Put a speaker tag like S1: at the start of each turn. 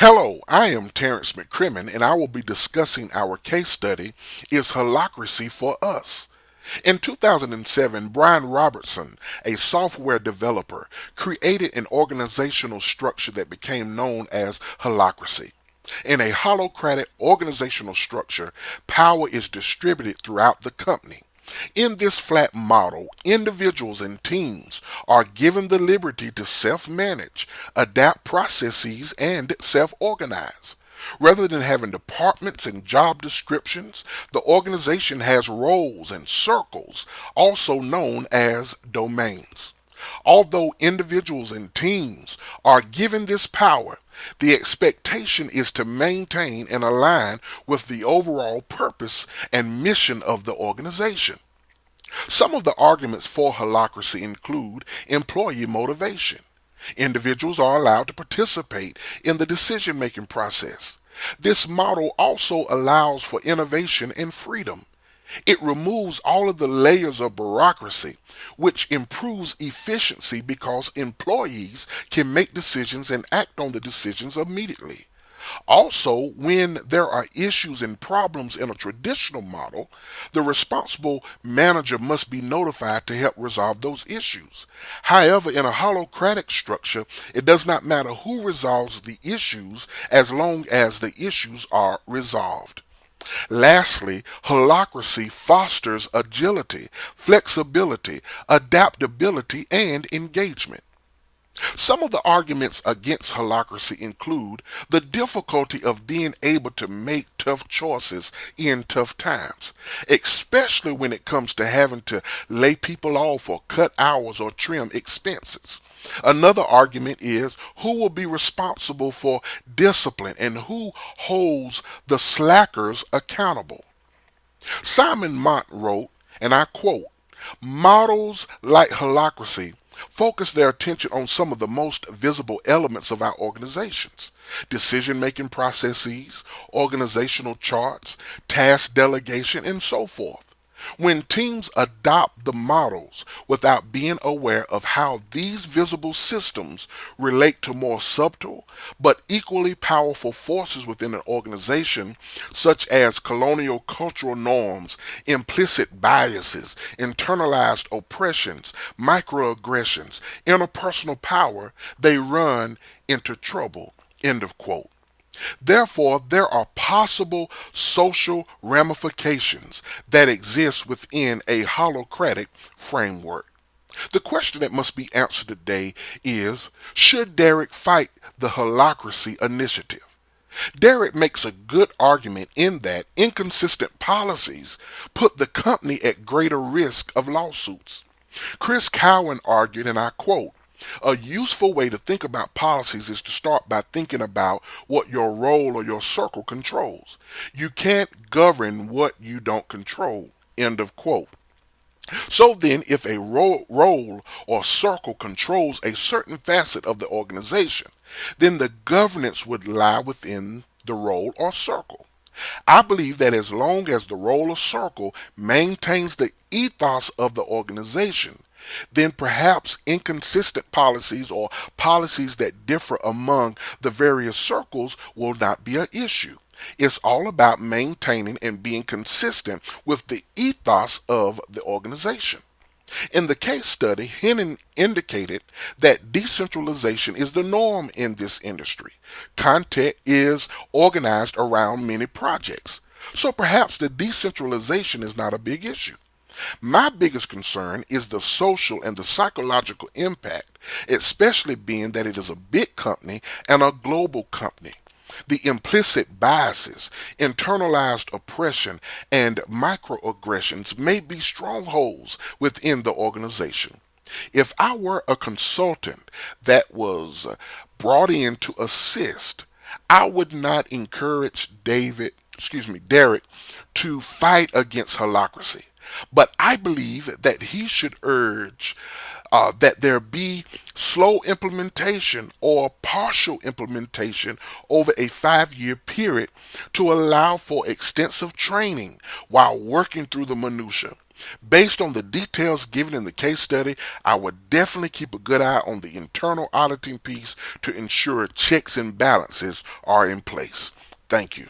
S1: Hello, I am Terrence McCrimmon, and I will be discussing our case study, Is Holacracy for Us? In 2007, Brian Robertson, a software developer, created an organizational structure that became known as Holacracy. In a holocratic organizational structure, power is distributed throughout the company. In this flat model, individuals and teams are given the liberty to self manage, adapt processes, and self organize. Rather than having departments and job descriptions, the organization has roles and circles, also known as domains. Although individuals and teams are given this power, the expectation is to maintain and align with the overall purpose and mission of the organization. Some of the arguments for holacracy include employee motivation. Individuals are allowed to participate in the decision making process. This model also allows for innovation and freedom. It removes all of the layers of bureaucracy, which improves efficiency because employees can make decisions and act on the decisions immediately. Also, when there are issues and problems in a traditional model, the responsible manager must be notified to help resolve those issues. However, in a holocratic structure, it does not matter who resolves the issues as long as the issues are resolved. Lastly, holacracy fosters agility, flexibility, adaptability, and engagement. Some of the arguments against holacracy include the difficulty of being able to make tough choices in tough times, especially when it comes to having to lay people off or cut hours or trim expenses. Another argument is who will be responsible for discipline and who holds the slackers accountable. Simon Mont wrote, and I quote, models like holacracy focus their attention on some of the most visible elements of our organizations: decision making processes, organizational charts, task delegation, and so forth. When teams adopt the models without being aware of how these visible systems relate to more subtle but equally powerful forces within an organization, such as colonial cultural norms, implicit biases, internalized oppressions, microaggressions, interpersonal power, they run into trouble. End of quote. Therefore, there are possible social ramifications that exist within a holocratic framework. The question that must be answered today is, should Derek fight the holacracy initiative? Derek makes a good argument in that inconsistent policies put the company at greater risk of lawsuits. Chris Cowan argued, and I quote, a useful way to think about policies is to start by thinking about what your role or your circle controls. You can't govern what you don't control. End of quote. So then, if a role or circle controls a certain facet of the organization, then the governance would lie within the role or circle. I believe that as long as the role or circle maintains the ethos of the organization, then perhaps inconsistent policies or policies that differ among the various circles will not be an issue. It's all about maintaining and being consistent with the ethos of the organization. In the case study, Hennon indicated that decentralization is the norm in this industry. Content is organized around many projects. So perhaps the decentralization is not a big issue. My biggest concern is the social and the psychological impact, especially being that it is a big company and a global company. The implicit biases, internalized oppression, and microaggressions may be strongholds within the organization. If I were a consultant that was brought in to assist, I would not encourage Derek to fight against holacracy. But I believe that he should urge that there be slow implementation or partial implementation over a 5 year period to allow for extensive training while working through the minutiae. Based on the details given in the case study, I would definitely keep a good eye on the internal auditing piece to ensure checks and balances are in place. Thank you.